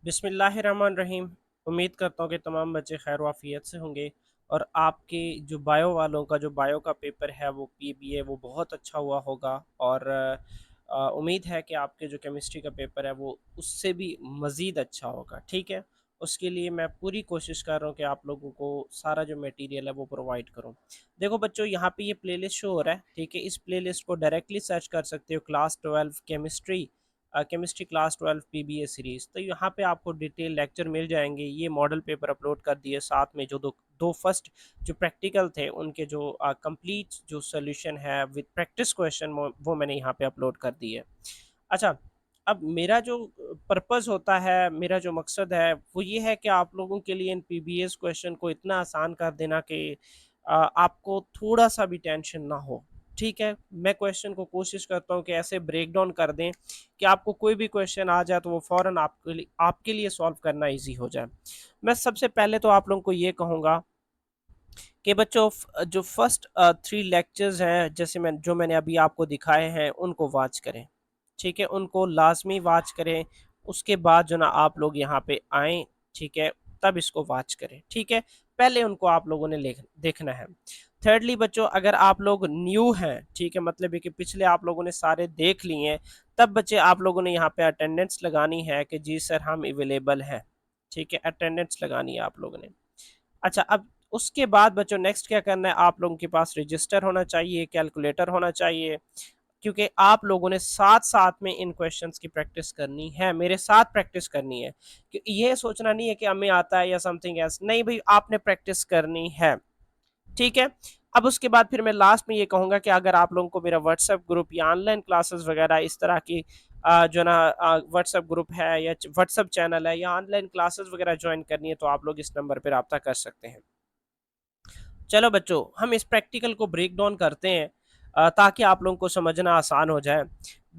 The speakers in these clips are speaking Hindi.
बिस्मिल्लाहिर्रहमानिर्रहीम। उम्मीद करता हूँ कि तमाम बच्चे खैर वाफ़ियत से होंगे और आपके जो बायो वालों का जो बायो का पेपर है वो पीबीए वो बहुत अच्छा हुआ होगा और उम्मीद है कि आपके जो केमिस्ट्री का पेपर है वो उससे भी मज़ीद अच्छा होगा। ठीक है, उसके लिए मैं पूरी कोशिश कर रहा हूँ कि आप लोगों को सारा जो मटेरियल है वो प्रोवाइड करूँ। देखो बच्चों, यहाँ पे ये प्लेलिस्ट शो हो रहा है, ठीक है। इस प्लेलिस्ट को डायरेक्टली सर्च कर सकते हो, class 12 chemistry chemistry class 12 PBA series. तो यहाँ पे आपको डिटेल लेक्चर मिल जाएंगे। ये मॉडल पेपर अपलोड कर दिए, साथ में जो दो दो फर्स्ट जो प्रैक्टिकल थे उनके जो कंप्लीट जो सोल्यूशन है विद प्रैक्टिस क्वेश्चन वो मैंने यहाँ पे अपलोड कर दिए। अच्छा, अब मेरा जो पर्पस होता है, मेरा जो मकसद है वो ये है कि आप लोगों के लिए इन पीबीएस क्वेश्चन को इतना आसान कर देना कि आपको थोड़ा सा भी टेंशन ना हो। ठीक है, मैं क्वेश्चन को कोशिश करता हूँ कि ऐसे ब्रेक डाउन कर दें कि आपको कोई भी क्वेश्चन आ जाए तो वो फ़ौरन आपके लिए सॉल्व करना इजी हो जाए। मैं सबसे पहले तो आप लोगों को ये कहूँगा कि बच्चों जो फर्स्ट 3 लेक्चर्स हैं, जैसे मैंने अभी आपको दिखाए हैं उनको वॉच करें। ठीक है, उनको लाज़मी वॉच करें। उसके बाद जो ना आप लोग यहाँ पे आएँ, ठीक है, तब इसको वॉच करें। ठीक है, पहले उनको आप लोगों ने देखना है। थिर्डली बच्चों, अगर आप लोग न्यू हैं, ठीक है, मतलब है कि पिछले आप लोगों ने सारे देख लिए हैं, तब बच्चे आप लोगों ने यहाँ पे अटेंडेंस लगानी है कि जी सर हम अवेलेबल हैं। ठीक है, अटेंडेंस लगानी है आप लोगों ने। अच्छा, अब उसके बाद बच्चों नेक्स्ट क्या करना है, आप लोगों के पास रजिस्टर होना चाहिए, कैलकुलेटर होना चाहिए, क्योंकि आप लोगों ने साथ-साथ में इन क्वेश्चंस की प्रैक्टिस करनी है, मेरे साथ प्रैक्टिस करनी है। कि ये सोचना नहीं है कि हमें आता है या समथिंग एल्स, नहीं भई, आपने प्रैक्टिस करनी है। ठीक है? अब उसके बाद फिर मैं लास्ट में ये कहूँगा कि अगर आप लोगों को मेरा व्हाट्सएप ग्रुप या ऑनलाइन क्लासेस वगैरह इस तरह की जो ना व्हाट्सएप ग्रुप है या व्हाट्सएप चैनल है या ऑनलाइन क्लासेस वगैरह जॉइन करनी है, तो आप लोग इस नंबर पे राब्ता कर सकते हैं। चलो बच्चों, हम इस प्रैक्टिकल को ब्रेक डाउन करते हैं ताकि आप लोगों को समझना आसान हो जाए।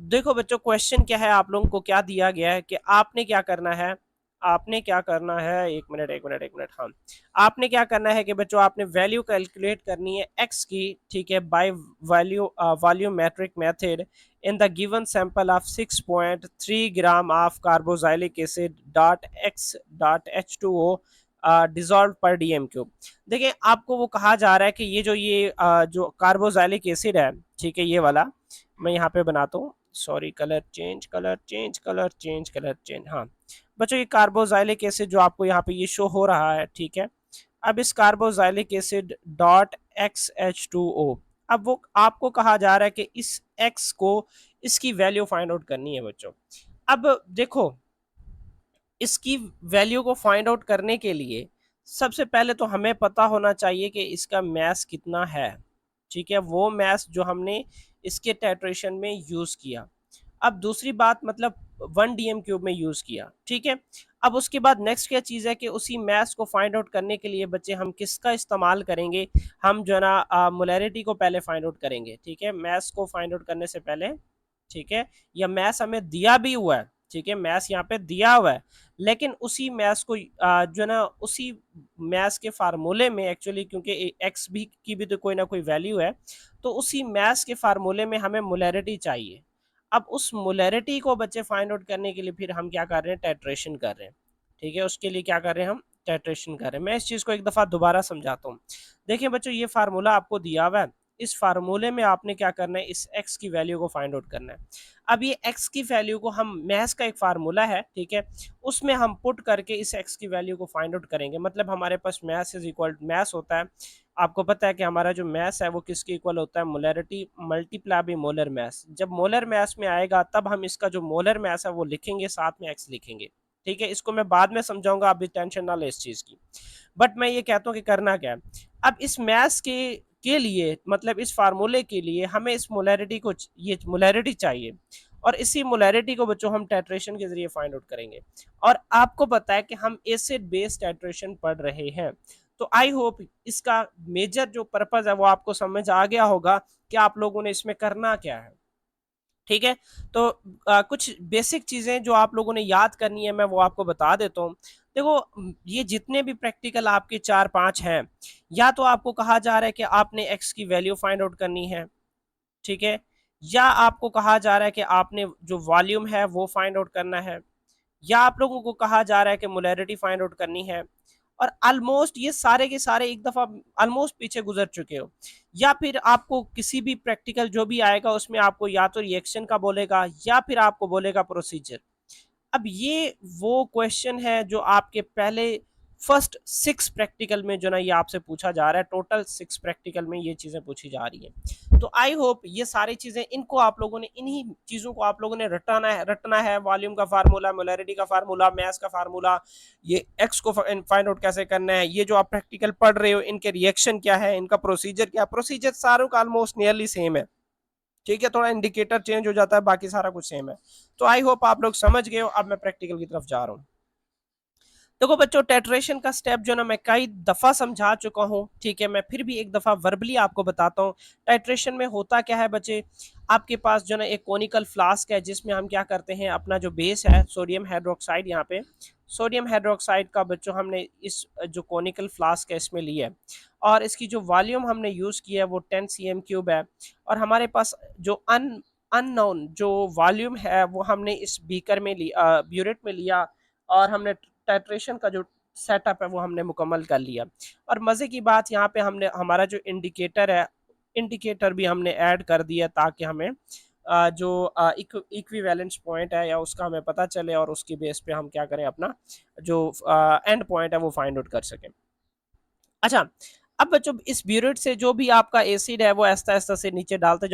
देखो बच्चों, क्वेश्चन क्या है, आप लोगों को क्या दिया गया है कि आपने क्या करना है, 1 मिनट 1 मिनट 1 मिनट, हाँ। आपने क्या करना है कि बच्चों आपने वैल्यू कैलकुलेट करनी है एक्स की, ठीक है, by volumetric method in the given sample of 6.3 gram of carboxylic acid dot X dot H2O dissolve per dm cube. देखिए, आपको वो कहा जा रहा है कि जो कार्बोक्सिलिक एसिड है, ठीक है, ये वाला मैं यहाँ पे बनाता हूँ। Sorry, colour change, colour change, colour change, colour change, हाँ। बच्चों, ये कार्बोक्सिलिक एसिड जो आपको यहाँ पे ये शो हो रहा है, ठीक है। अब इस carboxylic acid dot X H two O, अब वो आपको कहा जा रहा है कि इस एक्स को इसकी वैल्यू फाइंड आउट करनी है बच्चों। अब देखो, इसकी वैल्यू को फाइंड आउट करने के लिए सबसे पहले तो हमें पता होना चाहिए कि इसका मैस कितना है। ठीक है, वो मैस जो हमने इसके टाइट्रेशन में यूज किया। अब दूसरी बात, मतलब 1 डीएम क्यूब में यूज किया। ठीक है, अब उसके बाद नेक्स्ट क्या चीज़ है कि उसी मैस को फाइंड आउट करने के लिए बच्चे हम किसका इस्तेमाल करेंगे, हम जो है ना मोलैरिटी को पहले फाइंड आउट करेंगे। ठीक है, मैस को फाइंड आउट करने से पहले, ठीक है, या मैस हमें दिया भी हुआ है, ठीक है, मैस यहाँ पे दिया हुआ है, लेकिन उसी मैथ्स को जो है ना उसी मैथ्स के फार्मूले में एक्चुअली, क्योंकि एक्स भी की भी तो कोई ना कोई वैल्यू है, तो उसी मैथ्स के फार्मूले में हमें मोलैरिटी चाहिए। अब उस मोलैरिटी को बच्चे फाइंड आउट करने के लिए फिर हम क्या कर रहे हैं, टाइट्रेशन कर रहे हैं। ठीक है, उसके लिए क्या कर रहे हैं, हम टाइट्रेशन कर रहे हैं। मैं इस चीज़ को एक दफ़ा दोबारा समझाता हूँ। देखिए बच्चों, ये फार्मूला आपको दिया हुआ है, इस फार्मूले में आपने क्या करना है, इस एक्स की वैल्यू को फाइंड आउट करना है। अब ये एक्स की वैल्यू को हम, मैथ्स का एक फार्मूला है, ठीक है, उसमें हम पुट करके इस एक्स की वैल्यू को फाइंड आउट करेंगे। मतलब हमारे पास मैथ्स इज इक्वल मैथ्स होता है, आपको पता है कि हमारा जो मैथ्स है वो किसके इक्वल होता है, molarity multiply by molar maths. जब मोलर मैथ्स में आएगा तब हम इसका जो मोलर मैथ्स है वो लिखेंगे, साथ में एक्स लिखेंगे। ठीक है, इसको मैं बाद में समझाऊंगा, आप भी टेंशन ना ले इस चीज की। बट मैं ये कहता हूँ कि करना क्या है, अब इस मैथ्स के लिए, मतलब इस फार्मूले के लिए हमें इस मोलैरिटी को, ये मोलैरिटी चाहिए, और इसी मोलैरिटी को बच्चों हम टाइट्रेशन के जरिए फाइंड आउट करेंगे। और आपको पता है कि हम एसिड बेस्ड टाइट्रेशन पढ़ रहे हैं, तो आई होप इसका मेजर जो पर्पज है वो आपको समझ आ गया होगा कि आप लोगों ने इसमें करना क्या है। ठीक है, तो कुछ बेसिक चीजें जो आप लोगों ने याद करनी है मैं वो आपको बता देता हूँ। देखो, ये जितने भी प्रैक्टिकल आपके 4-5 हैं, या तो आपको कहा जा रहा है कि आपने एक्स की वैल्यू फाइंड आउट करनी है, ठीक है, या आपको कहा जा रहा है कि आपने जो वॉल्यूम है वो फाइंड आउट करना है, या आप लोगों को कहा जा रहा है कि मोलैरिटी फाइंड आउट करनी है, और ऑलमोस्ट ये सारे के सारे एक दफा ऑलमोस्ट पीछे गुजर चुके हो, या फिर आपको किसी भी प्रैक्टिकल जो भी आएगा उसमें आपको या तो रिएक्शन का बोलेगा या फिर आपको बोलेगा प्रोसीजर। अब ये वो क्वेश्चन है जो आपके पहले फर्स्ट 6 प्रैक्टिकल में जो ना ये आपसे पूछा जा रहा है, टोटल 6 प्रैक्टिकल में ये चीजें पूछी जा रही हैं। तो आई होप ये सारी चीजें, इनको आप लोगों ने, इन्हीं चीजों को आप लोगों ने रटना है, वॉल्यूम का फार्मूला, मोलैरिटी का फार्मूला, मैस का फार्मूला, ये एक्स को फाइंड आउट कैसे करना है, ये जो आप प्रैक्टिकल पढ़ रहे हो इनके रिएक्शन क्या है, इनका प्रोसीजर क्या, प्रोसीजर सारों का ऑलमोस्ट नियरली सेम है, ठीक है, थोड़ा इंडिकेटर चेंज हो जाता है, बाकी सारा कुछ सेम है। तो आई होप आप लोग समझ गए हो। अब मैं प्रैक्टिकल की तरफ जा रहा हूँ। देखो बच्चों, टेट्रेशन का स्टेप जो ना मैं कई दफा समझा चुका हूँ, ठीक है, मैं फिर भी एक दफा वर्बली आपको बताता हूँ। टाइट्रेशन में होता क्या है बच्चे, आपके पास जो ना एक कोनिकल फ्लास्क है जिसमें हम क्या करते हैं, अपना जो बेस है सोडियम हाइड्रोक्साइड, यहाँ पे सोडियम हाइड्रोक्साइड का बच्चों हमने इस जो कोनिकल फ्लास्क है इसमें लिया है, और इसकी जो वॉल्यूम हमने यूज किया है वो 10 cm³ है, और हमारे पास जो अननोन जो वॉल्यूम है वो हमने इस बीकर में लिया, ब्यूरेट में लिया, और हमने टाइट्रेशन का जो सेटअप है वो हमने मुकम्मल कर लिया। और मज़े की बात यहाँ पे हमने हमारा जो इंडिकेटर है, इंडिकेटर भी हमने ऐड कर दिया ताकि हमें जो इक्विवेलेंस पॉइंट है या उसका हमें पता चले, और उसकी बेस पे हम क्या करें, अपना जो एंड पॉइंट है वो फाइंड आउट कर सकें। अच्छा, अब बच्चों इस ब्यूरेट से जो भी आपका एसिड है वो ऐसा ऐसा से नीचे डालते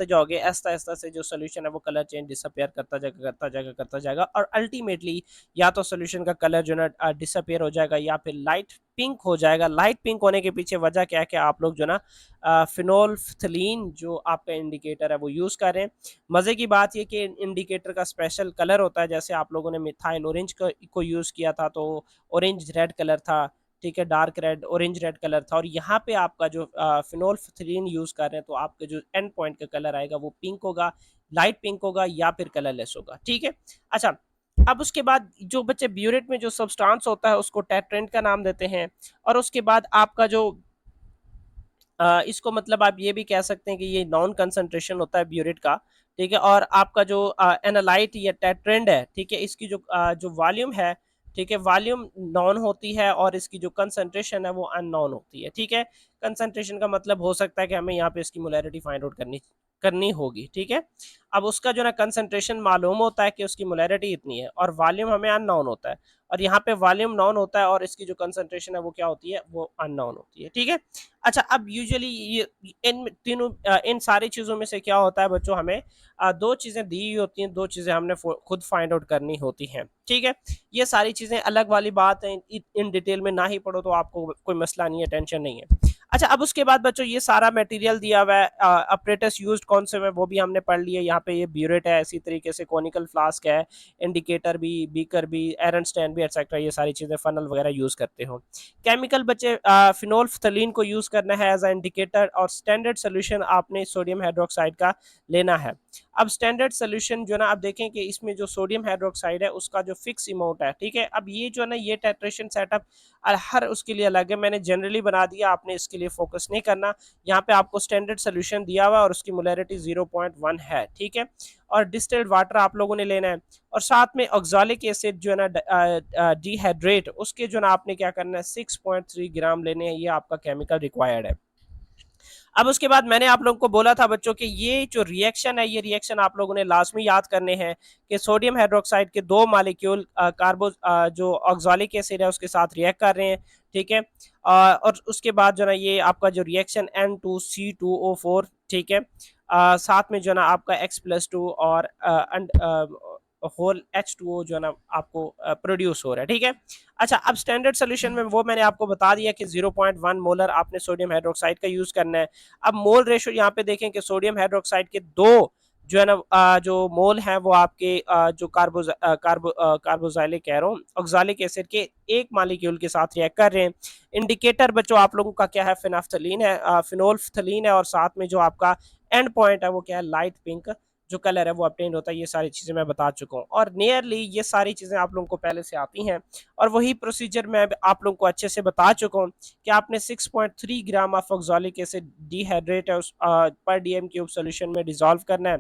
जाओगे, ऐसा ऐसा से जो सोल्यूशन है वो कलर चेंज डिसअपियर करता जाएगा, और अल्टीमेटली या तो सोल्यूशन का कलर जो ना डिसअपियर हो जाएगा या फिर लाइट पिंक हो जाएगा। लाइट पिंक होने के पीछे वजह क्या है कि आप लोग जो ना फिनोल्फ्थलीन जो आपका इंडिकेटर है वो यूज़ कर रहे हैं। मज़े की बात ये कि इंडिकेटर का स्पेशल कलर होता है, जैसे आप लोगों ने मिथाइल ऑरेंज को यूज़ किया था तो ऑरेंज रेड कलर था, ठीक है, dark red orange red colour था, और यहाँ पे आपका जो फिनोल्फ्थलीन यूज़ कर रहे हैं तो आपके जो एंड पॉइंट का कलर आएगा वो पिंक होगा, लाइट पिंक होगा या फिर कलरलेस होगा, ठीक है। अच्छा, अब उसके बाद जो बच्चे ब्यूरेट में जो सब्सटेंस होता है उसको टेट्रेंट का नाम देते हैं, और उसके बाद आपका जो इसको मतलब आप ये भी कह सकते हैं कि ये नॉन कंसंट्रेशन होता है ब्यूरेट का, ठीक है, और आपका जो एनालाइट या टेट्रेंड है, ठीक है, इसकी जो वॉल्यूम है, ठीक है, वॉल्यूम नॉन होती है और इसकी जो कंसंट्रेशन है वो अननोन होती है, ठीक है। कंसंट्रेशन का मतलब हो सकता है कि हमें यहाँ पे इसकी मोलैरिटी फाइंड आउट करनी करनी होगी, ठीक है। अब उसका जो ना कंसंट्रेशन मालूम होता है कि उसकी मोलैरिटी इतनी है, और वॉल्यूम हमें अननोन होता है, और यहाँ पे वॉल्यूम नॉन होता है और इसकी जो कंसंट्रेशन है वो क्या होती है, वो अननोन होती है, ठीक है। अच्छा, अब यूजुअली ये इन तीनों इन सारी चीज़ों में से क्या होता है बच्चों, हमें दो चीज़ें दी हुई होती हैं, दो चीज़ें हमने खुद फाइंड आउट करनी होती हैं, ठीक है। ये सारी चीज़ें अलग वाली बात है, इन डिटेल में ना ही पढ़ो तो आपको कोई मसला नहीं है, टेंशन नहीं है। अच्छा, अब उसके बाद बच्चों ये सारा मटेरियल दिया हुआ है, अपरेटस यूज्ड कौन से में वो भी हमने पढ़ लिया। यहाँ पे ये ब्यूरेट है, इसी तरीके से कोनिकल फ्लास्क है, इंडिकेटर भी, बीकर भी, एरन स्टैंड भी, एक्सेट्रा, ये सारी चीज़ें फनल वगैरह यूज़ करते हो। केमिकल बच्चे फिनोल्फ्थलीन को यूज़ करना है एज अ इंडिकेटर, और स्टैंडर्ड सोल्यूशन आपने सोडियम हाइड्रोक्साइड का लेना है। अब स्टैंडर्ड सोल्यूशन जो ना आप देखें कि इसमें जो सोडियम हाइड्रोक्साइड है उसका जो फिक्स अमाउंट है, ठीक है। अब ये जो है ना ये टाइट्रेशन सेटअप हर उसके लिए अलग है, मैंने जनरली बना दिया, आपने इसके लिए फोकस नहीं करना। यहाँ पे आपको स्टैंडर्ड सोल्यूशन दिया हुआ है और उसकी मोलैरिटी 0.1 है, ठीक है, और डिस्टिल्ड वाटर आप लोगों ने लेना है, और साथ में ऑक्सालिक एसिड जो है ना डिहाइड्रेट, उसके जो ना आपने क्या करना है 6.3 ग्राम लेने हैं, ये आपका केमिकल रिक्वायर्ड है। अब उसके बाद मैंने आप लोगों को बोला था बच्चों कि ये जो रिएक्शन है, ये रिएक्शन आप लोगों ने लाजमी याद करने हैं कि सोडियम हाइड्रोक्साइड के दो मालिक्यूल कार्बो जो ऑक्सालिक एसिड है उसके साथ रिएक्ट कर रहे हैं, ठीक है। और उसके बाद जो ना ये आपका जो रिएक्शन N2C2O4, ठीक है, साथ में जो ना आपका X+2 और होल H2O जो है ना आपको प्रोड्यूस हो रहा है, ठीक है। अच्छा, अब स्टैंडर्ड सोल्यूशन में वो मैंने आपको बता दिया कि 0.1 मोलर आपने सोडियम हाइड्रोक्साइड का यूज करना है। अब मोल रेशो यहाँ पे देखें कि सोडियम हाइड्रोक्साइड के दो जो है ना जो मोल हैं वो आपके जो कार्बोजाइलिक कह रहा हूँ, ऑक्सालिक एसिड के एक मालिक्यूल के साथ रिएक्ट कर रहे हैं। इंडिकेटर बच्चों आप लोगों का क्या है, फिनोल्फ्थलीन है, फिनोल्फ्थलीन है, और साथ में जो आपका एंड पॉइंट है वो क्या है, लाइट पिंक जो कलर है वो ऑब्टेन होता है, ये सारी चीज़ें मैं बता चुका हूँ। और नियरली ये सारी चीज़ें आप लोगों को पहले से आती हैं, और वही प्रोसीजर मैं आप लोगों को अच्छे से बता चुका हूँ कि आपने 6.3 gram of oxalic acid dehydrate है उस पर डीएम क्यूब सोल्यूशन में डिसॉल्व करना है।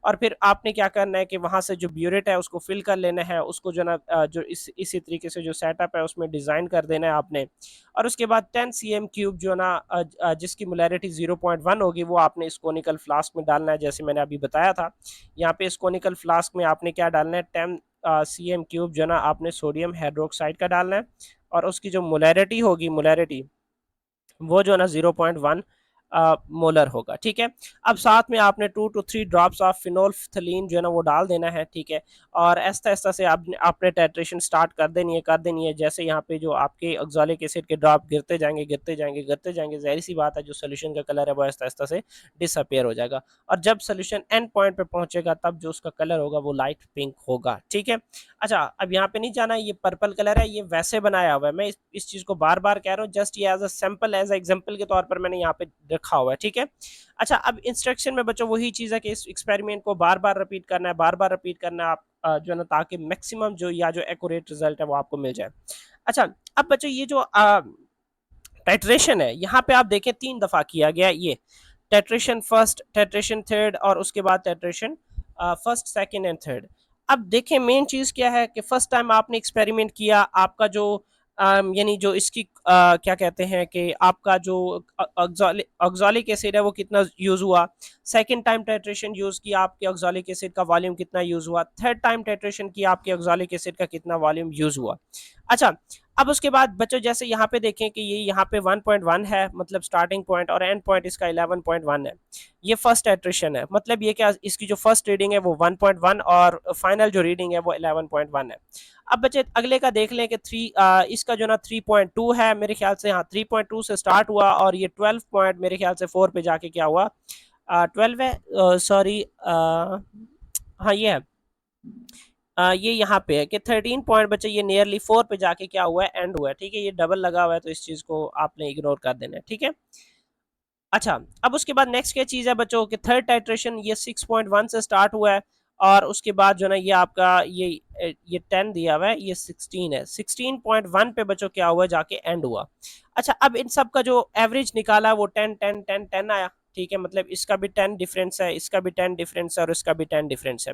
और फिर आपने क्या करना है कि वहाँ से जो ब्यूरेट है उसको फिल कर लेना है, उसको जो ना जो इसी तरीके से जो सेटअप है उसमें डिज़ाइन कर देना है आपने। और उसके बाद 10 cm क्यूब जो ना जिसकी मोलैरिटी 0.1 होगी, वो आपने इस कोनिकल फ्लास्क में डालना है, जैसे मैंने अभी बताया था। यहाँ पे इस कोनिकल फ्लास्क में आपने क्या डालना है, 10 cm क्यूब जो ना आपने सोडियम हाइड्रोक्साइड का डालना है, और उसकी जो मोलैरिटी होगी, मोलैरिटी वो जो है ना 0.1 मोलर होगा, ठीक है। अब साथ में आपने 2 to 3 ड्रॉप्स ऑफ फिनोल्फ्थलीन जो है ना वो डाल देना है, ठीक है। और ऐसा ऐसा से आपने टाइट्रेशन स्टार्ट कर देनी है। जैसे यहाँ पे जो आपके ऑक्सैलिक एसिड के ड्रॉप गिरते जाएंगे गिरते जाएंगे गिरते जाएंगे, जाहिर सी बात है जो सोल्यूशन का कलर है वो ऐसा ऐसा से डिसअपेयर हो जाएगा। और जब सोल्यूशन एंड पॉइंट पे पहुंचेगा तब जो उसका कलर होगा वो लाइट पिंक होगा, ठीक है। अच्छा, अब यहाँ पे नहीं जाना, ये पर्पल कलर है, ये वैसे बनाया हुआ है, मैं इस चीज को बार बार कह रहा हूँ, जस्ट ये as a sample, as a example के तौर पर मैंने यहाँ पे रखा हुआ है, ठीक है। अच्छा, अब इंस्ट्रक्शन में बच्चों वही चीज है कि इस एक्सपेरिमेंट को बार बार रिपीट करना है, बार बार रिपीट करना है, आप जो है ना, ताकि मैक्सिमम जो या जो एक्यूरेट रिजल्ट है वो आपको मिल जाए। अच्छा, अब बच्चों ये जो टाइट्रेशन है, यहाँ पे आप देखें 3 दफा किया गया ये टेट्रेशन फर्स्ट, टेट्रेशन थर्ड, और उसके बाद टेट्रेशन फर्स्ट, सेकंड एंड थर्ड। अब देखें मेन चीज क्या है कि फर्स्ट टाइम आपने एक्सपेरिमेंट किया, आपका जो यानी जो इसकी क्या कहते हैं कि आपका जो ऑक्सैलिक एसिड है वो कितना यूज हुआ। सेकंड टाइम टेट्रेशन यूज किया, आपके ऑक्सैलिक एसिड का वॉल्यूम कितना यूज हुआ। थर्ड टाइम टेट्रेशन किया, आपके ऑक्सैलिक एसिड का कितना वॉल्यूम यूज हुआ। अच्छा, अब उसके बाद बच्चों जैसे यहाँ पे देखें कि ये यहाँ पे 1.1 है, मतलब स्टार्टिंग पॉइंट, और एंड पॉइंट इसका 11.1 है। ये फर्स्ट एट्रिशन है, मतलब ये क्या, इसकी जो फर्स्ट रीडिंग है वो 1.1 और फाइनल जो रीडिंग है वो 11.1 है। अब बच्चे अगले का देख लें कि इसका जो ना 3.2 है, मेरे ख्याल से हाँ 3.2 से स्टार्ट हुआ, और ये 12 पॉइंट मेरे ख्याल से 4 पे जाके क्या हुआ, 12 है, सॉरी, हाँ ये है, ये यहाँ पे है कि 13 पॉइंट बच्चे ये नियरली 4 पे जाके क्या हुआ है, एंड हुआ है, ठीक है। ये डबल लगा हुआ है तो इस चीज को आपने इग्नोर कर देना है, ठीक है। अच्छा, अब उसके बाद नेक्स्ट क्या चीज है बच्चों कि थर्ड टाइट्रेशन ये 6.1 से स्टार्ट हुआ है, और उसके बाद जो ना ये आपका ये 10 दिया हुआ है, ये 16 है, 16.1 पे बच्चों क्या हुआ जाके एंड हुआ। अच्छा, अब इन सब का जो एवरेज निकाला वो 10 10 10 10 आया, ठीक है। मतलब इसका भी 10 डिफरेंस है, इसका भी 10 डिफरेंस है, और इसका भी 10 डिफरेंस है।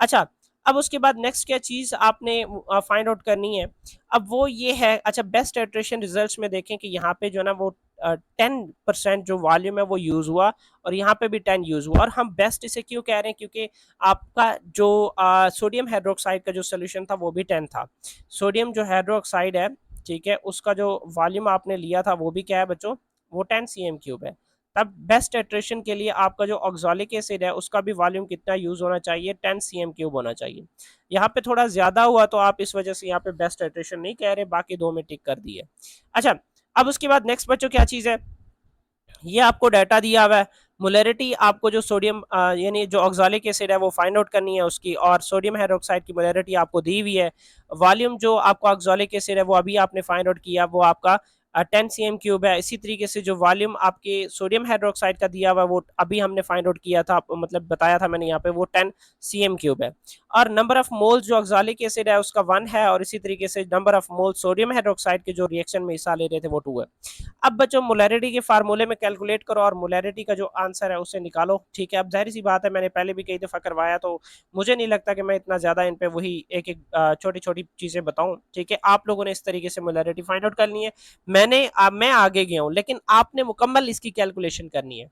अच्छा, अब उसके बाद नेक्स्ट क्या चीज आपने फाइंड आउट करनी है, अब वो ये है। अच्छा, बेस्ट टाइट्रेशन रिजल्ट्स में देखें कि यहाँ पे जो ना वो 10% जो वॉल्यूम है वो यूज हुआ, और यहाँ पे भी 10 यूज हुआ। और हम बेस्ट इसे क्यों कह रहे हैं, क्योंकि आपका जो सोडियम हाइड्रोक्साइड का जो सोल्यूशन था वो भी 10 था। सोडियम जो हाइड्रोक्साइड है, ठीक है, उसका जो वॉल्यूम आपने लिया था वो भी क्या है बच्चों, वो 10 cm क्यूब है। तब बेस्ट टाइट्रेशन के लिए आपका जो ऑक्सैलिक एसिड है उसका भी वॉल्यूम कितना यूज होना चाहिए, 10 cm क्यूब होना चाहिए। यहाँ पे थोड़ा ज्यादा हुआ तो आप इस वजह से यहाँ पे बेस्ट टाइट्रेशन नहीं कह रहे, बाकी दो में टिक कर दिए। अच्छा, अब उसके बाद नेक्स्ट बच्चों क्या चीज है, ये आपको डाटा दिया हुआ है। मोलैरिटी आपको जो सोडियम यानी जो ऑक्सैलिक एसिड है वो फाइंड आउट करनी है उसकी, और सोडियम हाइड्रोक्साइड की मोलैरिटी आपको दी हुई है। वॉल्यूम जो आपका ऑक्सैलिक एसिड है वो अभी आपने फाइंड आउट किया, वो आपका 10 cm क्यूब है। इसी तरीके से जो वॉल्यूम आपके सोडियम हाइड्रोक्साइड का दिया हुआ वो अभी हमने फाइंड आउट किया था, मतलब बताया था मैंने यहाँ पे, वो 10 cm क्यूब है। और नंबर ऑफ मोल्स जो ऑक्सैलिक एसिड है उसका 1 है, और इसी तरीके से number of mole sodium hydroxide के जो रिएक्शन में हिस्सा ले रहे थे वो 2 है। अब बच्चों मोलैरिटी के फार्मूले में कैलकुलेट करो, और मोलैरिटी का जो आंसर है उसे निकालो, ठीक है। अब जाहिर सी बात है, मैंने पहले भी कई दफ़ा करवाया, तो मुझे नहीं लगता कि मैं इतना ज़्यादा इन पे वही एक एक छोटी छोटी चीज़ें बताऊं, ठीक है। आप लोगों ने इस तरीके से मोलैरिटी फाइंड आउट करनी है। मैं आगे गया हूँ, लेकिन आपने मुकम्मल इसकी कैलकुलेशन करनी है।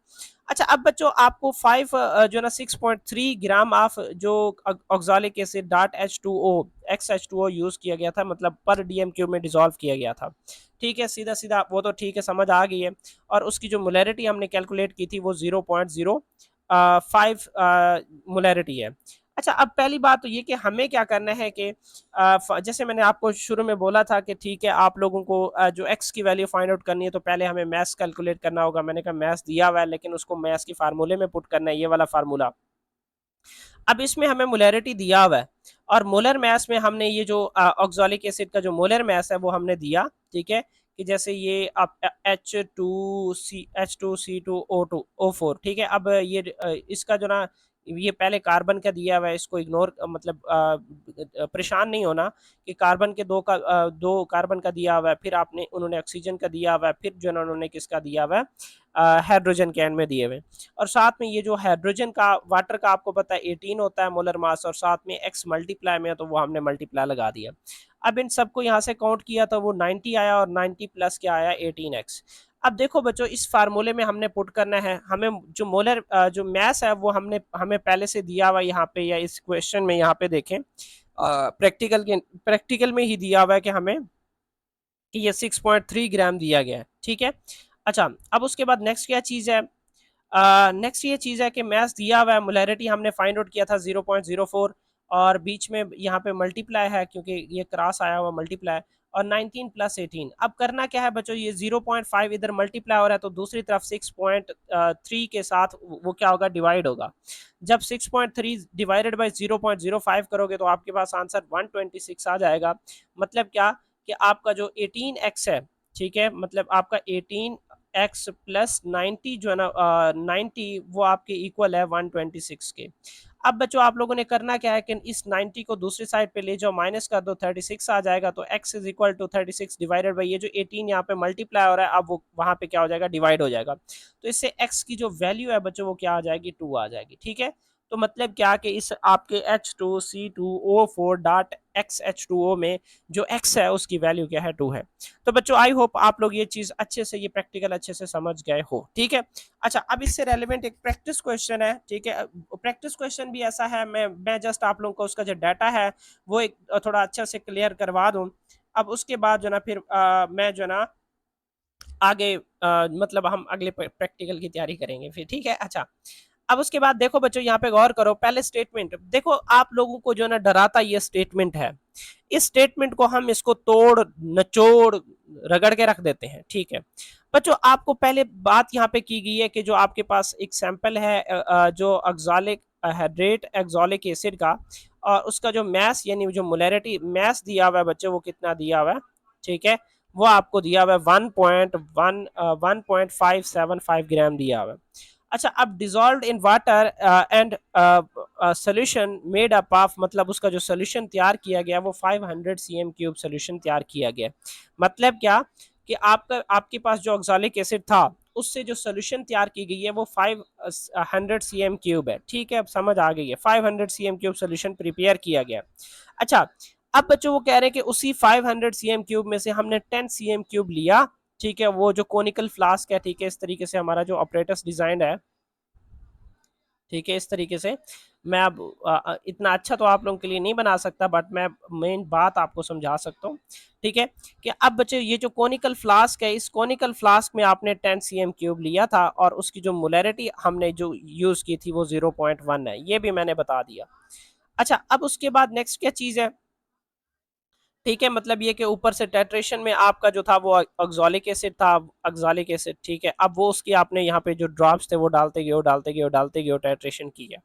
अच्छा, अब बच्चों आपको 5 जो ना 6.3 ग्राम ऑफ जो oxalic acid dot H2O XH2O use किया गया था, मतलब पर डीएम क्यूब में डिसॉल्व किया गया था, ठीक है। सीधा सीधा वो तो ठीक है, समझ आ गई है। और उसकी जो मोलैरिटी हमने कैलकुलेट की थी वो 0.05 मोलैरिटी है। अच्छा, अब पहली बात तो ये कि हमें क्या करना है कि जैसे मैंने आपको शुरू में बोला था कि ठीक है, आप लोगों को जो एक्स की वैल्यू फाइंड आउट करनी है तो पहले हमें मैथ्स कैलकुलेट करना होगा। मैंने कहा मैथ्स दिया हुआ है, लेकिन उसको मैथ्स की फार्मूले में पुट करना है, ये वाला फार्मूला। अब इसमें हमें मोलैरिटी दिया हुआ है, और मोलर मैस में हमने ये जो ऑक्सैलिक एसिड का जो मोलर मैस है वो हमने दिया, ठीक है। कि जैसे ये आप H2C H2C2O2 O4, ठीक है। अब ये इसका जो ना ये पहले कार्बन का दिया हुआ है, इसको इग्नोर मतलब परेशान नहीं होना कि कार्बन के दो कार्बन का दिया हुआ है, फिर आपने उन्होंने ऑक्सीजन का दिया हुआ है, फिर जो है उन्होंने किसका दिया हुआ है, हाइड्रोजन के एंड में दिए हुए। और साथ में ये जो हाइड्रोजन का वाटर का आपको पता है 18 होता है मोलर मास, और साथ में एक्स मल्टीप्लाई में है तो वो हमने मल्टीप्लाई लगा दिया। अब इन सबको यहाँ से काउंट किया तो वो 90 आया, और 90 प्लस क्या आया 18x। अब देखो बच्चों इस फार्मूले में हमने पुट करना है, हमें जो मोलर जो मैस है वो हमें पहले से दिया हुआ यहाँ पे, या इस क्वेश्चन में यहाँ पे देखें प्रैक्टिकल में ही दिया हुआ है कि हमें कि ये 6.3 ग्राम दिया गया है, ठीक है। अच्छा अब उसके बाद नेक्स्ट क्या चीज़ है, नेक्स्ट ये चीज़ है कि मैथ्स दिया हुआ है, मोलैरिटी हमने फाइंड आउट किया था 0.04, और बीच में यहाँ पे मल्टीप्लाई है क्योंकि ये क्रॉस आया हुआ मल्टीप्लाई, और 19 प्लस 18। अब करना क्या है बच्चों, ये 0.5 इधर मल्टीप्लाई हो रहा है तो दूसरी तरफ 6.3 के साथ वो क्या होगा, डिवाइड होगा। जब 6.3 डिवाइडेड बाई 0.05 करोगे तो आपके पास आंसर 126 आ जाएगा। मतलब क्या कि आपका जो 18x है, ठीक है, मतलब आपका 18x प्लस 90 जो है ना 90 वो आपके इक्वल है 126 के। अब बच्चों आप लोगों ने करना क्या है कि इस 90 को दूसरी साइड पे ले जाओ, माइनस कर दो, 36 आ जाएगा। तो x is equal to 36 divided by ये जो 18 यहाँ पे मल्टीप्लाई हो रहा है, अब वो वहां पे क्या हो जाएगा, डिवाइड हो जाएगा। तो इससे x की जो वैल्यू है बच्चों वो क्या आ जाएगी, 2 आ जाएगी, ठीक है। तो मतलब क्या कि इस आपके H2C2O4 डॉट XH2O में जो x है उसकी वैल्यू क्या है, 2 है। तो बच्चों आई होप आप लोग ये चीज अच्छे से, ये प्रैक्टिकल अच्छे से समझ गए हो, ठीक है। अच्छा अब इससे रेलेवेंट एक प्रैक्टिस क्वेश्चन है, ठीक है। प्रैक्टिस क्वेश्चन भी ऐसा है, मैं जस्ट आप लोगों को उसका जो डाटा है वो एक थोड़ा अच्छा से क्लियर करवा दूं। अब उसके बाद जो ना फिर मैं जो ना आगे मतलब हम अगले प्रैक्टिकल की तैयारी करेंगे फिर, ठीक है। अच्छा अब उसके बाद देखो बच्चों यहाँ पे गौर करो, पहले स्टेटमेंट देखो, आप लोगों को जो ना डराता ये स्टेटमेंट है, इस स्टेटमेंट को हम इसको तोड़ नचोड़ रगड़ के रख देते हैं, ठीक है। बच्चों आपको पहले बात यहाँ पे की गई है कि जो आपके पास एक सैंपल है जो ऑक्सैलिक हाइड्रेट एक्सोलिक एसिड का, और उसका जो मैस यानी जो मोलैरिटी मैस दिया हुआ है बच्चों वो कितना दिया हुआ है, ठीक है, वो आपको दिया हुआ है 1.575 ग्राम दिया हुआ है। अच्छा अब dissolve in water and solution made up of, मतलब उसका जो सोल्यूशन तैयार किया गया वो 500 cm क्यूब सोल्यूशन तैयार किया गया। मतलब क्या कि आपके पास जो ऑक्सैलिक एसिड था उससे जो सोल्यूशन तैयार की गई है वो 500 cm क्यूब है, ठीक है। अब समझ आ गई है, 500 cm क्यूब सोल्यूशन प्रिपेयर किया गया। अच्छा अब बच्चों वो कह रहे हैं कि उसी 500 cm क्यूब में से हमने 10 cm क्यूब लिया, ठीक है, वो जो कोनिकल फ्लास्क है, ठीक है। इस तरीके से हमारा जो ऑपरेटर्स डिजाइन है, ठीक है, इस तरीके से मैं अब इतना अच्छा तो आप लोगों के लिए नहीं बना सकता, बट मैं मेन बात आपको समझा सकता हूँ, ठीक है। कि अब बच्चे ये जो कोनिकल फ्लास्क है, इस कोनिकल फ्लास्क में आपने 10 cm क्यूब लिया था, और उसकी जो मोलैरिटी हमने जो यूज की थी वो 0.1 है, ये भी मैंने बता दिया। अच्छा अब उसके बाद नेक्स्ट क्या चीज है, ठीक है, मतलब ये कि ऊपर से टेट्रेशन में आपका जो था वो ऑक्सैलिक एसिड था, ऑक्सैलिक एसिड, ठीक है। अब वो उसकी आपने यहाँ पे जो ड्रॉप्स थे वो डालते गए टेट्रेशन की है।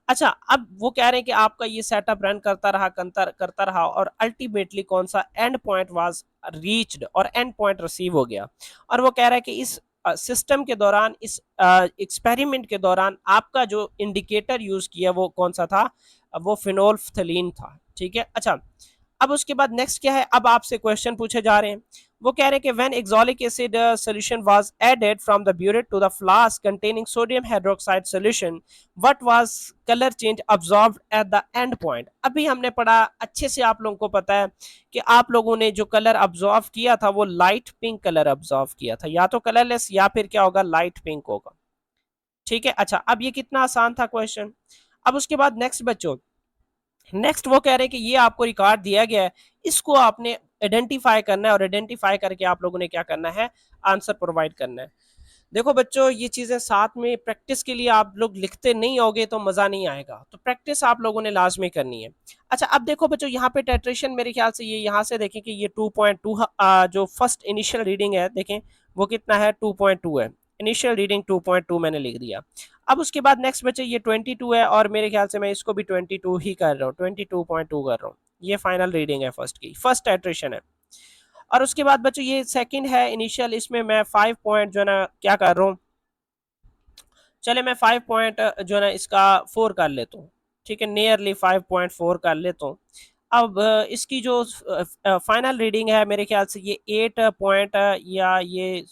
अच्छा अब वो कह रहे हैं कि आपका ये सेटअप रन करता रहा करता रहा, और अल्टीमेटली कौन सा एंड पॉइंट वाज रीच्ड, और एंड पॉइंट रिसीव हो गया। और वो कह रहा है कि इस सिस्टम के दौरान, इस एक्सपेरिमेंट के दौरान आपका जो इंडिकेटर यूज किया वो कौन सा था, वो फिनोल्फ्थलीन था, ठीक है। अच्छा अब उसके बाद नेक्स्ट क्या है, अब आपसे क्वेश्चन पूछे जा रहे हैं। वो कह रहे हैं कि when oxalic acid solution was added from the burette to the flask containing sodium hydroxide solution, what was colour change absorbed at the end point. अभी हमने पढ़ा अच्छे से, आप लोगों को पता है कि आप लोगों ने जो कलर अब्सॉर्ब किया था वो लाइट पिंक कलर अब्सॉर्ब किया था, या तो कलरलेस या फिर क्या होगा, लाइट पिंक होगा, ठीक है। अच्छा अब ये कितना आसान था क्वेश्चन। अब उसके बाद नेक्स्ट बच्चों, नेक्स्ट वो कह रहे हैं कि ये आपको रिकॉर्ड दिया गया है, इसको आपने आइडेंटिफाई करना है, और आइडेंटिफाई करके आप लोगों ने क्या करना है, आंसर प्रोवाइड करना है। देखो बच्चों ये चीजें साथ में प्रैक्टिस के लिए आप लोग लिखते नहीं होगे तो मजा नहीं आएगा, तो प्रैक्टिस आप लोगों ने लाजमी करनी है। अच्छा अब देखो बच्चों यहाँ पे टेट्रेशन मेरे ख्याल से ये यहाँ से देखें कि ये 2.2 जो फर्स्ट इनिशियल रीडिंग है देखें वो कितना है, 2.2 है। इनिशियल रीडिंग 2.2 मैंने लिख दिया। अब उसके बाद नेक्स्ट बच्चे ये 22 है, और मेरे ख्याल से मैं इसको भी 22 ही कर रहा हूँ, 22.2 कर रहा हूँ। ये फाइनल रीडिंग है फर्स्ट की, फर्स्ट टाइट्रेशन है। और उसके बाद बच्चों ये सेकंड है इनिशियल, इसमें मैं 5 पॉइंट जो है ना क्या कर रहा हूँ, चले मैं 5 पॉइंट जो है ना इसका 4 कर लेता हूँ, ठीक है, नियरली 5.4 कर लेता हूँ। अब इसकी जो फाइनल रीडिंग है मेरे ख्याल से ये 8 पॉइंट या ये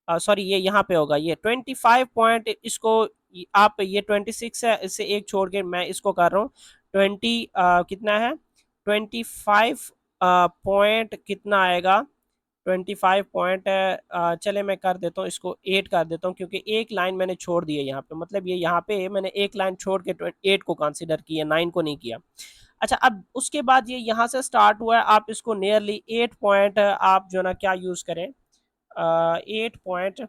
सॉरी ये यहाँ पे होगा ये 25 पॉइंट, इसको आप ये 26 है, इससे एक छोड़ के मैं इसको कर रहा हूँ 20 कितना है 25 पॉइंट कितना आएगा 25 पॉइंट है, चले मैं कर देता हूँ इसको 8 कर देता हूँ क्योंकि एक लाइन मैंने छोड़ दी है यहाँ पे, मतलब ये यहाँ पे मैंने एक लाइन छोड़ के 8 को कंसिडर किया, 9 को नहीं किया। अच्छा, अब उसके बाद ये यहाँ से स्टार्ट हुआ है, आप इसको नियरली 8 पॉइंट आप जो ना क्या यूज़ करें, 8 पॉइंट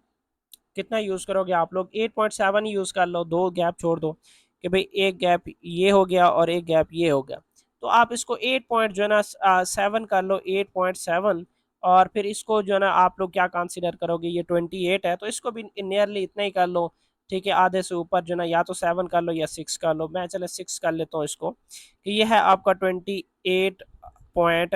कितना यूज़ करोगे आप लोग, 8.7 ही यूज़ कर लो, दो गैप छोड़ दो कि भाई एक गैप ये हो गया और एक गैप ये हो गया, तो आप इसको 8 पॉइंट जो है ना 7 कर लो, 8.7, और फिर इसको जो है ना आप लोग क्या कंसीडर करोगे, ये 28 है तो इसको भी नियरली इतना ही कर लो, ठीक है, आधे से ऊपर जो है ना या तो 7 कर लो या 6 कर लो, मैं चले 6 कर लेता हूँ इसको, कि ये है आपका 28 पॉइंट।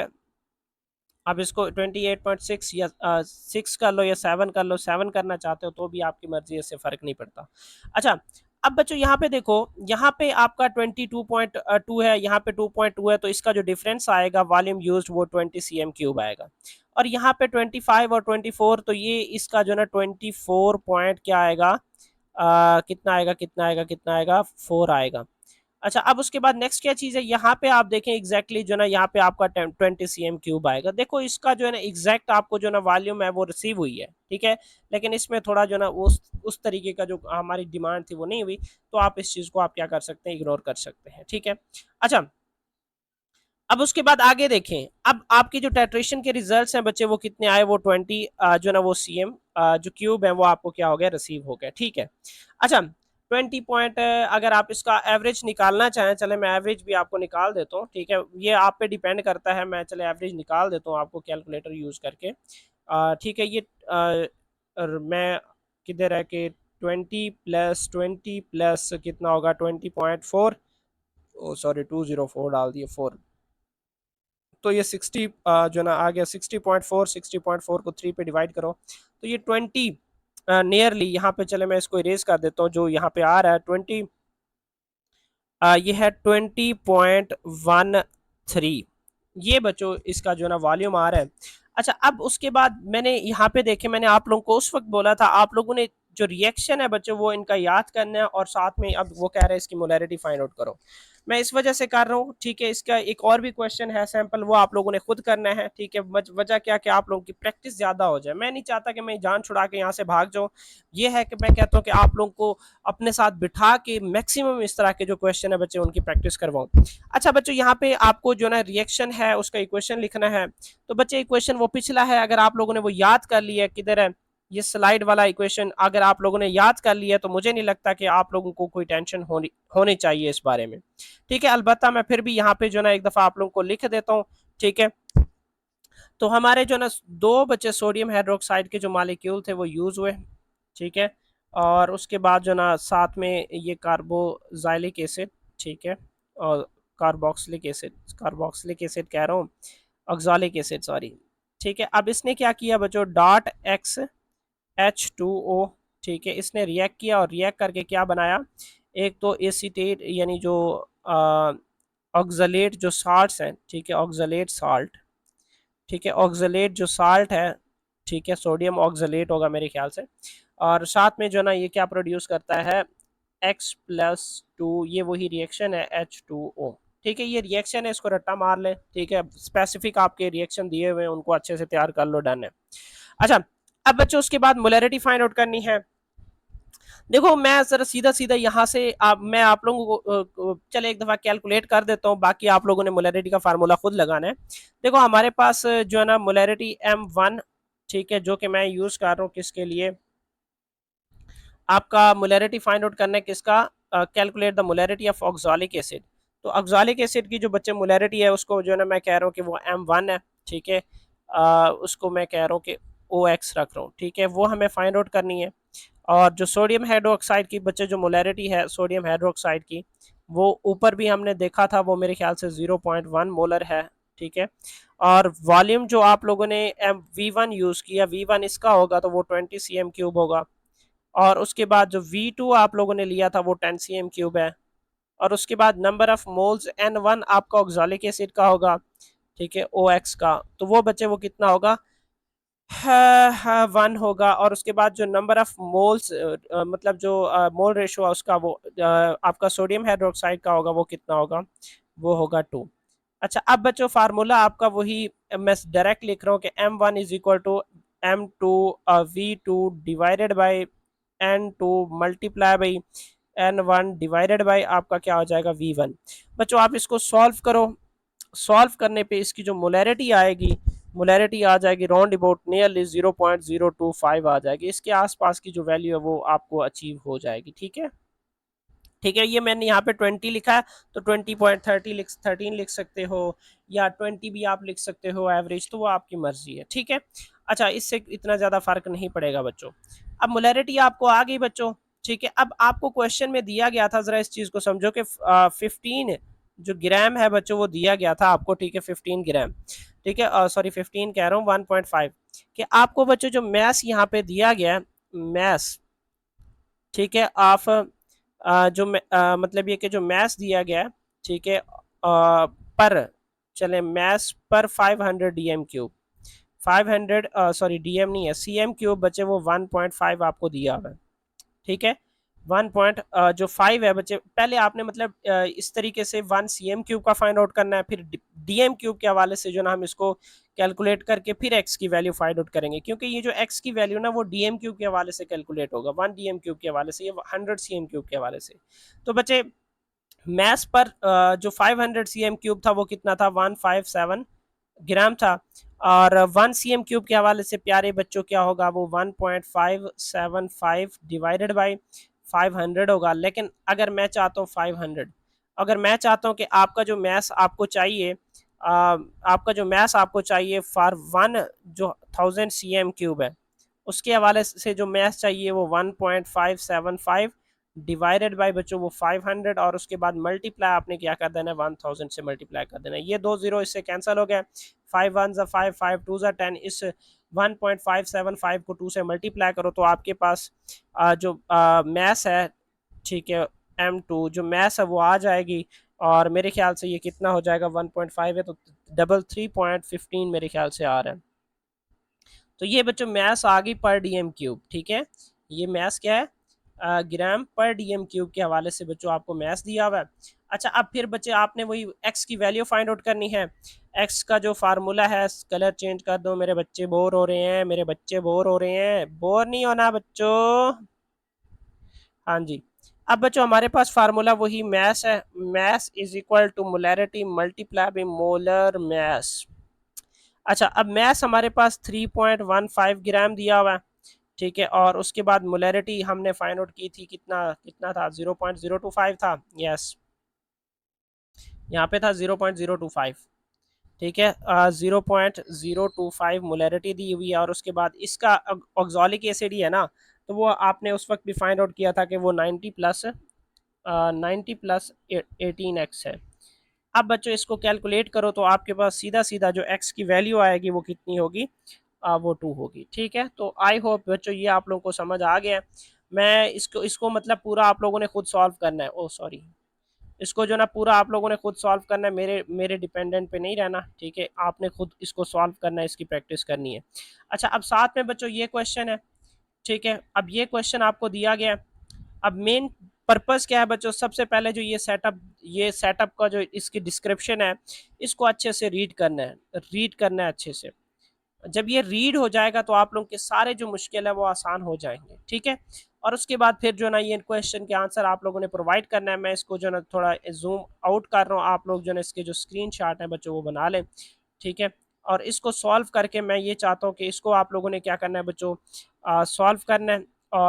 आप इसको 28.6 या 6 कर लो या 7 कर लो, 7 करना चाहते हो तो भी आपकी मर्जी है, इससे फ़र्क नहीं पड़ता। अच्छा, अब बच्चों यहाँ पे देखो, यहाँ पे आपका 22.2 है, यहाँ पे 2.2 है, तो इसका जो डिफरेंस आएगा वॉल्यूम यूज्ड वो 20 cm क्यूब आएगा, और यहाँ पे 25 और 24, तो ये इसका जो ना 24 पॉइंट क्या आएगा, कितना आएगा कितना आएगा कितना आएगा 4 आएगा। अच्छा, अब उसके बाद नेक्स्ट क्या चीज़ है, यहाँ पे आप देखें एग्जैक्टली जो ना यहाँ पे आपका 20 cm क्यूब आएगा, देखो इसका जो है ना एग्जैक्ट आपको जो ना वॉल्यूम है वो रिसीव हुई है, ठीक है, लेकिन इसमें थोड़ा जो ना उस तरीके का जो हमारी डिमांड थी वो नहीं हुई, तो आप इस चीज़ को आप क्या कर सकते हैं, इग्नोर कर सकते हैं, ठीक है। अच्छा, अब उसके बाद आगे देखें, अब आपके जो टेट्रेशन के रिजल्ट्स हैं बच्चे वो कितने आए, वो 20 जो ना वो cm जो क्यूब है वो आपको क्या हो गया, रिसीव हो गया, ठीक है। अच्छा, 20 पॉइंट अगर आप इसका एवरेज निकालना चाहें, चले मैं एवरेज भी आपको निकाल देता हूँ, ठीक है, ये आप पे डिपेंड करता है, मैं चले एवरेज निकाल देता हूँ आपको कैलकुलेटर यूज़ करके, ठीक है, ये और मैं किधर है कि 20 प्लस कितना होगा 20.4, ओ सॉरी 204 डाल दिए 4, तो ये 60 जो ना आ गया 60.4, 60.4 को 3 पे डिवाइड करो तो ये 20 नियरली यहाँ पे, चले मैं इसको इरेज कर देता हूँ, जो यहाँ पे आ रहा है 20 ये है 20.13, ये बच्चों इसका जो ना वॉल्यूम आ रहा है। अच्छा, अब उसके बाद मैंने यहाँ पे देखे, मैंने आप लोगों को उस वक्त बोला था, आप लोगों ने जो रिएक्शन है बच्चों वो इनका याद करना है, और साथ में अब वो कह रहे हैं इसकी मोलैरिटी फाइंड आउट करो, मैं इस वजह से कर रहा हूँ, ठीक है। इसका एक और भी क्वेश्चन है सैंपल, वो आप लोगों ने खुद करना है, ठीक है, वजह क्या कि आप लोगों की प्रैक्टिस ज़्यादा हो जाए, मैं नहीं चाहता कि मैं जान छुड़ा के यहाँ से भाग जाऊँ, ये है कि मैं कहता हूँ कि आप लोगों को अपने साथ बिठा के मैक्सिमम इस तरह के जो क्वेश्चन है बच्चे उनकी प्रैक्टिस करवाऊँ। अच्छा बच्चों, यहाँ पे आपको जो ना रिएक्शन है उसका इक्वेशन लिखना है, तो बच्चे इक्वेशन वो पिछला है, अगर आप लोगों ने वो याद कर लिया, किधर है ये स्लाइड वाला इक्वेशन, अगर आप लोगों ने याद कर लिया तो मुझे नहीं लगता कि आप लोगों को कोई टेंशन होनी चाहिए इस बारे में, ठीक है। अलबत्ता मैं फिर भी यहाँ पे जो ना एक दफ़ा आप लोगों को लिख देता हूँ, ठीक है। तो हमारे जो ना दो बच्चे सोडियम हाइड्रोक्साइड के जो मालिक्यूल थे वो यूज़ हुए, ठीक है, और उसके बाद जो ना साथ में ये कार्बोजाइलिक एसिड, ठीक है, और कार्बोक्सिलिक एसिड कह रहा हूँ, ऑक्सालिक एसिड सॉरी, ठीक है। अब इसने क्या किया बच्चों, डॉट एक्स H2O, ठीक है, इसने रिएक्ट किया और रिएक्ट करके क्या बनाया, एक तो एसीटेट यानी जो ऑक्सलेट जो साल्ट्स हैं, ठीक है, ऑक्सलेट साल्ट, ठीक है, ऑक्सलेट जो साल्ट है, ठीक है, सोडियम ऑक्सलेट होगा मेरे ख्याल से, और साथ में जो ना ये क्या प्रोड्यूस करता है X+2, ये वही रिएक्शन है H2O, ठीक है, ये रिएक्शन है, इसको रट्टा मार ले, ठीक है, स्पेसिफिक आपके रिएक्शन दिए हुए हैं उनको अच्छे से तैयार कर लो, डन है। अच्छा, अब बच्चों उसके बाद मोलैरिटी फाइंड आउट करनी है, देखो मैं जरा सीधा सीधा यहाँ से मैं आप लोगों को चले एक दफ़ा कैलकुलेट कर देता हूँ, बाकी आप लोगों ने मोलैरिटी का फार्मूला खुद लगाना है। देखो हमारे पास जो है ना मोलैरिटी M1, ठीक है, जो कि मैं यूज़ कर रहा हूँ किसके लिए, आपका मोलैरिटी फाइंड आउट करना है किसका, calculate the molarity of oxalic acid, तो ऑक्सैलिक एसिड की जो बच्चे मोलैरिटी है उसको जो है ना मैं कह रहा हूँ कि वो M1 है, ठीक है, उसको मैं कह रहा हूँ कि OX रख रहा हूँ, ठीक है, वो हमें फाइंड आउट करनी है। और जो सोडियम हाइड्रोक्साइड की बच्चे जो मोलैरिटी है सोडियम हाइड्रोक्साइड की, वो ऊपर भी हमने देखा था, वो मेरे ख्याल से 0.1 मोलर है, ठीक है। और वॉल्यूम जो आप लोगों ने V1 यूज़ किया, V1 इसका होगा तो वो 20 cm क्यूब होगा, और उसके बाद जो V2 आप लोगों ने लिया था वो 10 cm³ है। और उसके बाद नंबर ऑफ मोल्स N1 आपका ऑक्जेलिक एसिड का होगा, ठीक है, OX का, तो वो बच्चे वो कितना होगा, हाँ हाँ 1 होगा। और उसके बाद जो नंबर ऑफ मोल्स मतलब जो मोल रेशो है उसका वो आपका सोडियम हाइड्रोक्साइड का होगा, वो कितना होगा, वो होगा 2। अच्छा अब बच्चों फार्मूला आपका वही मैं डायरेक्ट लिख रहा हूँ कि M1 is equal to M2 V2 divided by N2 multiply by N1 divided by आपका क्या हो जाएगा V1। बच्चों आप इसको सॉल्व करो, सॉल्व करने पे इसकी जो मोलैरिटी आएगी, मोलैरिटी आ जाएगी राउंड अबाउट नियरली 0.025 आ जाएगी, इसके आसपास की जो वैल्यू है वो आपको अचीव हो जाएगी। ठीक है, ठीक है, ये मैंने यहाँ पे 20 लिखा है, तो 20.30 लिख 13 लिख सकते हो, या 20 भी आप लिख सकते हो एवरेज, तो वो आपकी मर्जी है। ठीक है, अच्छा इससे इतना ज़्यादा फर्क नहीं पड़ेगा बच्चों। अब मोलैरिटी आपको आ गई बच्चों, ठीक है। अब आपको क्वेश्चन में दिया गया था, जरा इस चीज़ को समझो कि 15 जो ग्राम है बच्चों वो दिया गया था आपको, ठीक है, 15 ग्राम, ठीक है, सॉरी 15 कह रहा हूँ, 1.5, कि आपको बच्चों जो मैथ यहाँ पे दिया गया है, मैथ, ठीक है, आप मतलब ये कि जो मैथ्स दिया गया है, ठीक है, पर चले मैथ्स पर 500 DM³ 500 सॉरी DM नहीं है, CM³ बच्चे वो 1.5 आपको दिया हुआ है। ठीक है, 1 पॉइंट जो 5 है बच्चे, पहले आपने मतलब इस तरीके से 1 CM³ का फाइंड आउट करना है, फिर DM³ के हवाले से जो ना हम इसको कैलकुलेट करके फिर x की वैल्यू फाइंड आउट करेंगे, क्योंकि ये जो x की वैल्यू ना वो DM³ के हवाले से कैलकुलेट होगा, 1 DM³ के हवाले से, ये 100 CM³ के हवाले से। तो बच्चे मैथ्स पर जो 500 CM³ था वो कितना था, 157 ग्राम था, और 1 CM³ के हवाले से प्यारे बच्चों क्या होगा, वो 1.575 डिवाइडेड बाई 500 होगा। लेकिन अगर मैं चाहता हूँ 500, अगर मैं चाहता हूँ कि आपका जो मैथ्स आपको चाहिए, आपका जो मैथ्स आपको चाहिए फॉर 1 जो 1000 CM³ है, उसके हवाले से जो मैथ्स चाहिए वो 1.575 डिवाइडेड बाई बच्चों वो 500, और उसके बाद मल्टीप्लाई आपने क्या कर देना है, 1000 से मल्टीप्लाई कर देना है। ये 2 जीरो इससे कैंसिल हो गया, 5 1 5 5 2 10, इस 1.575 को 2 से मल्टीप्लाई करो तो आपके पास जो मैथ्स है, ठीक है, M2 जो मैथ्स है वो आ जाएगी, और मेरे ख्याल से ये कितना हो जाएगा, 1.5 है तो डबल 3.15 मेरे ख्याल से आ रहा है। तो ये बच्चों मैथ्स आ गई पर DM³, ठीक है, ये मैथ्स क्या है, ग्राम पर DM³ के हवाले से बच्चों आपको मैथ्स दिया हुआ है। अच्छा अब फिर बच्चे आपने वही x की वैल्यू फाइंड आउट करनी है। x का जो फार्मूला है, कलर चेंज कर दो, मेरे बच्चे बोर हो रहे हैं, मेरे बच्चे बोर हो रहे हैं, बोर नहीं होना बच्चों, हाँ जी। अब बच्चों हमारे पास फार्मूला वही मैथ्स है, mass is equal to molarity multiply by molar mass. अच्छा अब मैथ्स हमारे पास 3.15 ग्राम दिया हुआ है, ठीक है, और उसके बाद मोलैरिटी हमने फाइंड आउट की थी, कितना कितना था, 0.025 था, यस यहाँ पे था 0.025, ठीक है, 0.025 मोलैरिटी दी हुई है, और उसके बाद इसका ऑक्जेलिक एसिड ही है ना, तो वो आपने उस वक्त भी फाइंड आउट किया था कि वो 90 प्लस 18x है। अब बच्चों इसको कैलकुलेट करो तो आपके पास सीधा सीधा जो x की वैल्यू आएगी वो कितनी होगी, वो 2 होगी। ठीक है, तो आई होप बच्चों ये आप लोगों को समझ आ गया। मैं इसको इसको मतलब पूरा आप लोगों ने खुद सॉल्व करना है, ओ सॉरी, इसको जो ना पूरा आप लोगों ने खुद सॉल्व करना है, मेरे मेरे डिपेंडेंट पे नहीं रहना, ठीक है, आपने खुद इसको सॉल्व करना है, इसकी प्रैक्टिस करनी है। अच्छा अब साथ में बच्चों ये क्वेश्चन है, ठीक है, अब ये क्वेश्चन आपको दिया गया है। अब मेन पर्पस क्या है बच्चों, सबसे पहले जो ये सेटअप का जो इसकी डिस्क्रिप्शन है, इसको अच्छे से रीड करना है, रीड करना है अच्छे से। जब ये रीड हो जाएगा तो आप लोगों के सारे जो मुश्किल है वो आसान हो जाएंगे। ठीक है, और उसके बाद फिर जो ना ये क्वेश्चन के आंसर आप लोगों ने प्रोवाइड करना है। मैं इसको जो ना थोड़ा जूम आउट कर रहा हूँ, आप लोग जो ना इसके जो स्क्रीन शॉट है बच्चों वो बना लें। ठीक है, और इसको सॉल्व करके मैं ये चाहता हूँ कि इसको आप लोगों ने क्या करना है बच्चों, सॉल्व करना है, और